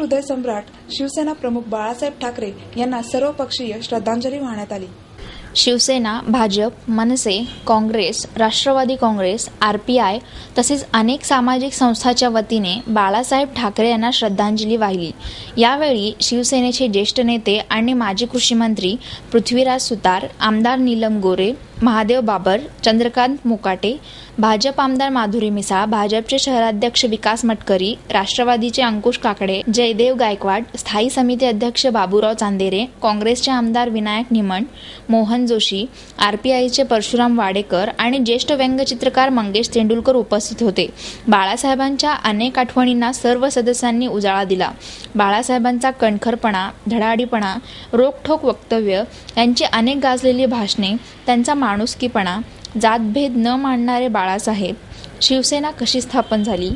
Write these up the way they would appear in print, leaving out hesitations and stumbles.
हृदय सम्राट शिवसेना प्रमुख बाळासाहेब ठाकरे यांना सर्वपक्षीय श्रद्धांजली वाहण्यात आली। शिवसेना, भाजप, मनसे, काँग्रेस, राष्ट्रवादी काँग्रेस, RPI तसेच अनेक सामाजिक संस्थांच्या वतीने बाळासाहेब ठाकरे यांना श्रद्धांजली वाहिली। यावेळी शिवसेनेचे ज्येष्ठ नेते आणि माजी कृषी मंत्री पृथ्वीराज सुतार, आमदार नीलम गोरे, महादेव बाबर, चंद्रकांत मुकाटे, भाजप आमदार माधुरी मिसाळ, भाजपचे शहराध्यक्ष विकास मटकरी, राष्ट्रवादीचे अंकुश काकडे, जयदेव गायकवाड, स्थायी समिती अध्यक्ष बाबूराव चांदेरे, काँग्रेसचे आमदार विनायक निमण, मोहन जोशी, RPIचे परशुराम वाडेकर आणि ज्येष्ठ व्यंगचित्रकार मंगेश तेंडुलकर उपस्थित होते। बाळासाहेबांच्या अनेक आठवणींना सर्व सदस्यांनी उजाळा दिला। बाळासाहेबांचा कणखरपणा, धडाडीपणा, रोखठोक वक्तव्य यांची अनेक गाजलेली भाषणे, त्यांचा माणुसकीपणा, जातभेद न मानणारे बाळासाहेब, शिवसेना कशी स्थापन झाली,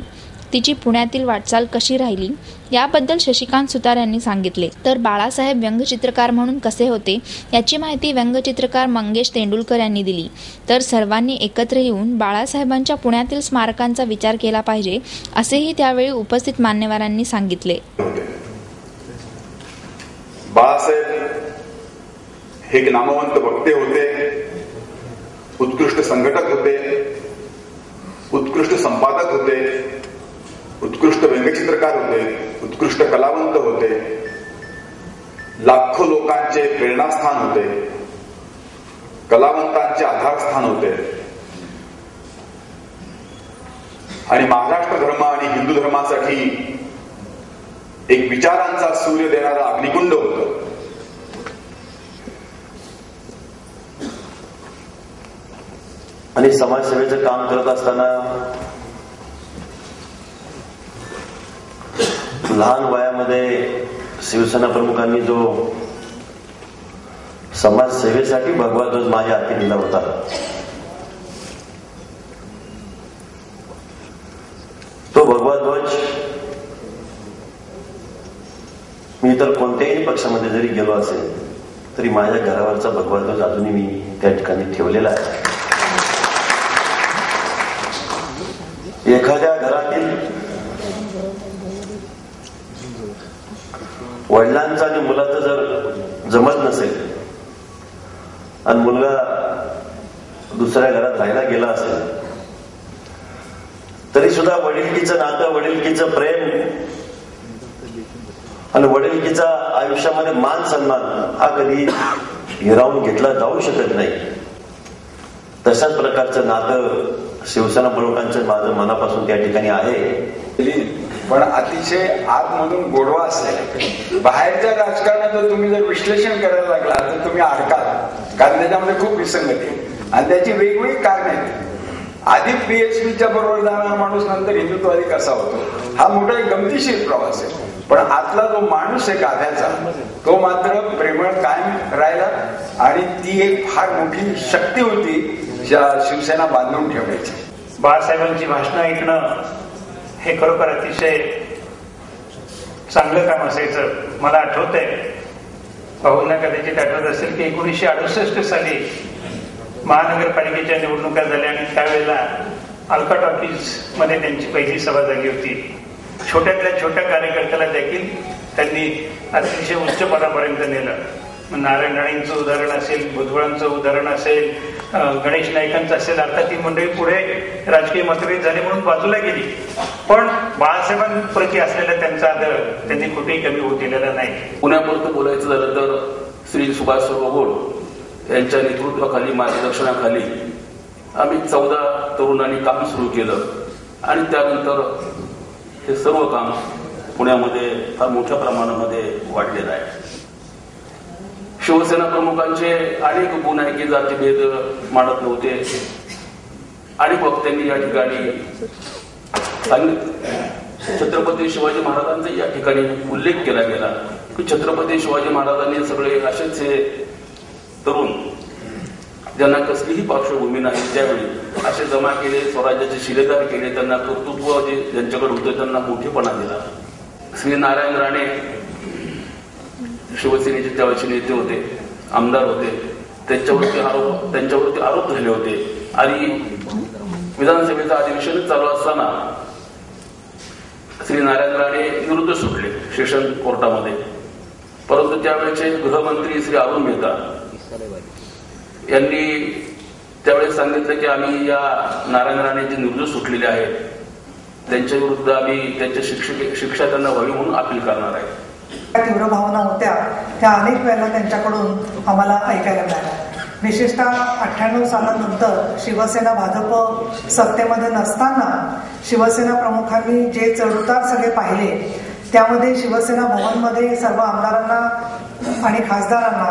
तिची पुण्यातील वाटचाल कशी राहिली याबद्दल शशिकांत सुतार यांनी सांगितले। तर बाळासाहेब व्यंगचित्रकार म्हणून कसे होते याची माहिती व्यंगचित्रकार मंगेश तेंडुलकर यांनी दिली। तर सर्वांनी एकत्र येऊन बाळासाहेबांच्या पुण्यातील स्मारकांचा विचार केला पाहिजे असेही त्यावेळी उपस्थित मान्यवरांनी सांगितले। बाळासाहेब हे एक नामवंत वक्ते होते, उत्कृष्ट संघटक होते, उत्कृष्ट संपादक होते, उत्कृष्ट व्यंगचित्रकार होते, उत्कृष्ट कलावंत होते, लाखो लोकांचे प्रेरणास्थान होते, कलावंतांचे आधारस्थान होते आणि महाराष्ट्र धर्म आणि हिंदू धर्मासाठी एक विचारांचा सूर्य देणारा अग्निकुंड होतं। आणि समाजसेवेचं काम करत असताना लहान वयामध्ये शिवसेना प्रमुखांनी जो समाजसेवेसाठी भगवा ध्वज माझ्या हाती दिला होता, तो भगवा ध्वज मी इतर कोणत्याही पक्षामध्ये जरी गेलो असेल तरी माझ्या घरावरचा भगवा ध्वज अजूनही मी त्या ठिकाणी ठेवलेला आहे। एखाद्या घरातील वडिलांचा आणि मुलाचं जर जमत नसेल आणि मुलगा दुसऱ्या घरात राहायला गेला असेल तरी सुद्धा वडिलकीचं नातं, वडिलकीचं प्रेम आणि वडिलकीचा आयुष्यामध्ये मान सन्मान हा कधी हिरावून घेतला जाऊ शकत नाही। तशाच प्रकारचं नातं शिवसेना प्रमुखांचं माझं मनापासून त्या ठिकाणी आहे। पण अतिशय आतमधून गोडवा असेल। बाहेरच्या राजकारणाचं तुम्ही जर विश्लेषण करायला लागला तर तुम्ही अडकाल, कारण त्याच्यामध्ये खूप विसंगती आणि त्याची वेगवेगळी कारणे आहेत। आधी PSPच्या बरोबर जाणारा माणूस नंतर हिंदुत्ववादी कसा होतो हा मोठा एक गमतीशीर प्रवास आहे। पण आतला जो माणूस आहे गाभ्याचा तो मात्र प्रेमळ कायम राहिला आणि ती एक फार मोठी शक्ती होती शिवसेना बांधून ठेवण्याची। बाळासाहेबांची भाषणं ऐकणं हे खरोखर अतिशय चांगलं काम असायचं। मला आठवतंय, भाऊंना कदाचित आठवत असेल की 1968 साली महानगरपालिकेच्या निवडणुका झाल्या आणि त्यावेळेला अल्का टॉकीज मध्ये त्यांची पहिली सभा झाली होती। छोट्यातल्या छोट्या कार्यकर्त्याला देखील त्यांनी अतिशय उच्च पदापर्यंत नेलं। नारायण राणेंचं उदाहरण असेल, भुजबळांचं उदाहरण असेल, गणेश नाईकांचं असेल, अर्थात ती मंडळी पुढे राजकीय मतभेद झाले म्हणून बाजूला गेली, पण बाळासाहेबांप्रती असलेला त्यांचा आदर त्यांनी कुठेही कमी होऊ दिलेला नाही। पुण्यापुरतं बोलायचं झालं तर श्री सुभाष सरवगोड यांच्या नेतृत्वाखाली, मार्गदर्शनाखाली आम्ही 14 तरुणांनी काम सुरू केलं आणि त्यानंतर हे सर्व काम पुण्यामध्ये फार मोठ्या प्रमाणामध्ये वाढलेलं आहे। शिवसेना प्रमुखांचे अनेक गुण आहे की जातीभेद मानत नव्हते आणि वक्त्यांनी या ठिकाणी छत्रपती शिवाजी महाराजांचा या ठिकाणी उल्लेख केला गेला की छत्रपती शिवाजी महाराजांनी सगळे असेच हे तरुण ज्यांना कसलीही पार्श्वभूमी नाही त्यावेळी असे जमा केले, स्वराज्याचे शिलेदार केले, त्यांना कर्तृत्व जे ज्यांच्याकडे होतं त्यांना मोठेपणा दिला। श्री नारायण राणे शिवसेनेचे त्यावेळेचे नेते होते, आमदार होते, त्यांच्यावरती आरोप झाले होते आणि विधानसभेचं अधिवेशन चालू असताना श्री नारायण राणे विरुद्ध सुटले सेशन कोर्टामध्ये, परंतु त्यावेळेचे गृहमंत्री श्री अरुण मेहता यांनी त्यावेळेस सांगितलं की आम्ही या नारायण राणे जे निर्दोष सुटलेले आहेत त्यांच्या विरुद्ध आम्ही त्यांच्या शिक्षा त्यांना व्हावी म्हणून अपील करणार आहे. तीव्र भावना होत्या त्या अनेक वेळेला त्यांच्याकडून आम्हाला ऐकायला मिळाल्या. विशेषतः 98 सालानंतर शिवसेना भाजप सत्तेमध्ये नसताना शिवसेना प्रमुखांनी जे चढउतार सगळे पाहिले त्यामध्ये शिवसेना भवनमध्ये सर्व आमदारांना आणि खासदारांना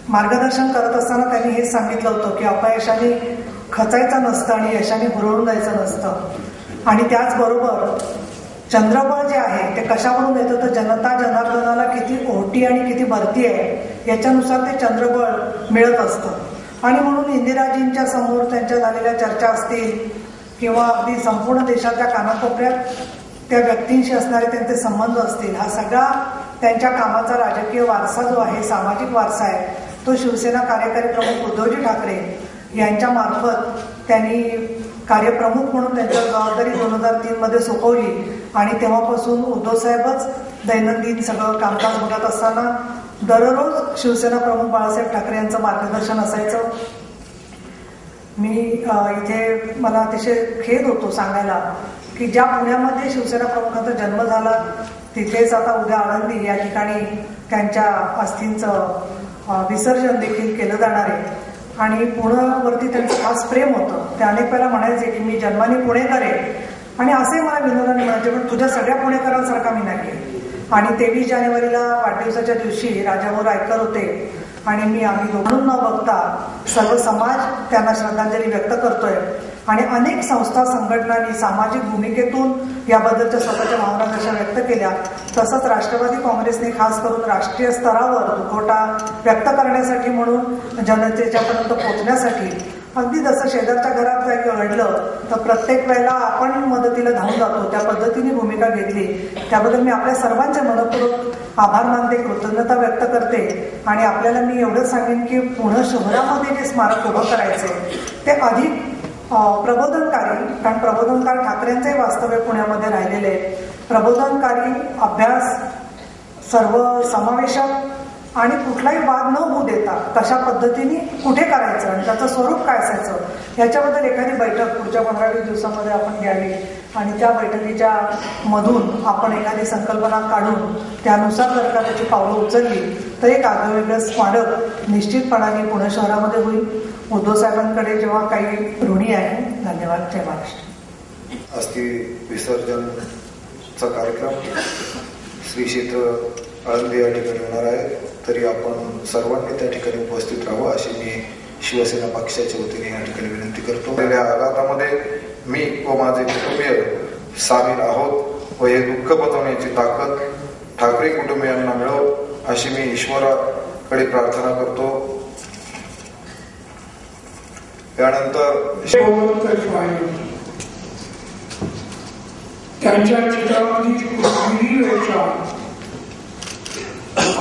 मार्गदर्शन करत असताना त्यांनी हेच सांगितलं होतं की अपयशाने खचायचं नसतं आणि यशाने हुरळून जायचं नसतं. आणि त्याचबरोबर चंद्रबळ जे आहे ते कशावरून येतं तर जनता जनार्दनाला किती ओटी आणि किती भरती आहे याच्यानुसार ते चंद्रबळ मिळत असतं. आणि म्हणून इंदिराजींच्या समोर त्यांच्या झालेल्या चर्चा असतील किंवा अगदी संपूर्ण देशाच्या कानाकोपऱ्यात त्या व्यक्तींशी असणारे त्यांचे संबंध असतील, हा सगळा त्यांच्या कामाचा राजकीय वारसा जो आहे, सामाजिक वारसा आहे, तो शिवसेना कार्यकारी प्रमुख उद्धवजी ठाकरे यांच्या मार्फत त्यांनी कार्यप्रमुख म्हणून त्यांच्यावर जबाबदारी 2003 मध्ये सोपवली. आणि तेव्हापासून उद्धवसाहेबच दैनंदिन सगळं कामकाज बघत असताना दररोज शिवसेना प्रमुख बाळासाहेब ठाकरे यांचं मार्गदर्शन असायचं. मी इथे मला अतिशय खेद होतो सांगायला की ज्या पुण्यामध्ये शिवसेना प्रमुखांचा जन्म झाला तिथेच आता उद्या आळंदी या ठिकाणी त्यांच्या अस्थींचं विसर्जन देखील केलं जाणार आहे. आणि पुण्यावरती त्यांचं खास प्रेम होतं. ते अनेक वेळा म्हणायचे की मी जन्माने पुणेकर आहे आणि असे मला विनोदाने म्हणायचे पण तुझ्या सगळ्या पुणेकरांसारखा मी नाही. आणि 23 जानेवारीला वाढदिवसाच्या दिवशी राजाभाऊ रायकर होते आणि आम्ही दोघांना न बघता सर्व समाज त्यांना श्रद्धांजली व्यक्त करतोय. आणि अनेक संस्था संघटनांनी सामाजिक भूमिकेतून याबद्दलच्या स्वतःच्या भावना कशा व्यक्त केल्या. तसंच राष्ट्रवादी काँग्रेसने खास करून राष्ट्रीय स्तरावर दुखवटा व्यक्त करण्यासाठी म्हणून जनतेच्यापर्यंत पोहोचण्यासाठी अगदी जसं शेजारच्या घरात काही घडलं तर प्रत्येक वेळेला आपण मदतीला धावून जातो त्या पद्धतीने भूमिका घेतली. त्याबद्दल मी आपल्या सर्वांचे मनपूर्वक आभार मानते, कृतज्ञता व्यक्त करते. आणि आपल्याला मी एवढंच सांगेन की पुणे शहरामध्ये जे स्मारक उभं करायचे ते अधिक प्रबोधनकारी, कारण प्रबोधनकार ठाकरेंचंही वास्तव्य पुण्यामध्ये राहिलेले आहे. प्रबोधनकारी अभ्यास, सर्व समावेशक आणि कुठलाही वाद न होऊ देता कशा पद्धतीने कुठे करायचं आणि त्याचं स्वरूप काय असायचं याच्याबद्दल एखादी बैठक पुढच्या 15-20 दिवसामध्ये आपण घ्यावी. आणि त्या बैठकीच्या मधून आपण एखादी संकल्पना काढून त्यानुसार जर का त्याची पावलं उचलली तर एक आगळेवेगळं स्मारक निश्चितपणाने पुणे शहरामध्ये होईल. उद्धव साहेबांकडे जेव्हा काही ऋणी आहे. धन्यवाद. जय महाराष्ट्र. अस्थि विसर्जनचा कार्यक्रम श्री क्षेत्र आळंदी या ठिकाणी होणार आहे, तरी आपण सर्वांनी त्या ठिकाणी उपस्थित राहावं अशी मी शिवसेना पक्षाच्या वतीने या ठिकाणी विनंती करतो. गेल्या आघातामध्ये मी व माझे कुटुंबीय सामील आहोत व हे दुःख पचवण्याची ताकद ठाकरे कुटुंबियांना मिळो अशी मी ईश्वराकडे प्रार्थना करतो. त्यानंतर त्यांच्या चित्रामध्ये रेषा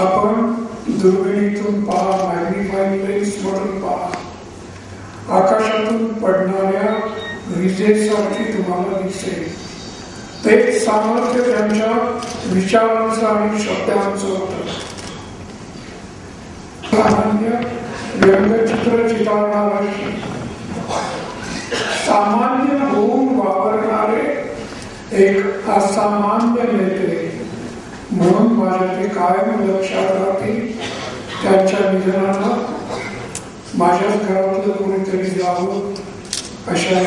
आपण दुर्बिणीतून पहा, मॅग्निफाइंग लेन्स मधून पहा, आकाशातून पडणाऱ्या विजेसारखी तुम्हाला दिसेल. तेच सामर्थ्य त्यांच्या विचारांचं आणि शब्दांचं होतं. सामान्य व्यंगचित्र चितारणारे सामान्य होऊन वापरणारे एक असामान्य नेते म्हणून माझ्या ते कायम लक्षात राहतील. त्यांच्या निधनाला माझ्याच घरातलं कोणीतरी जावं अशा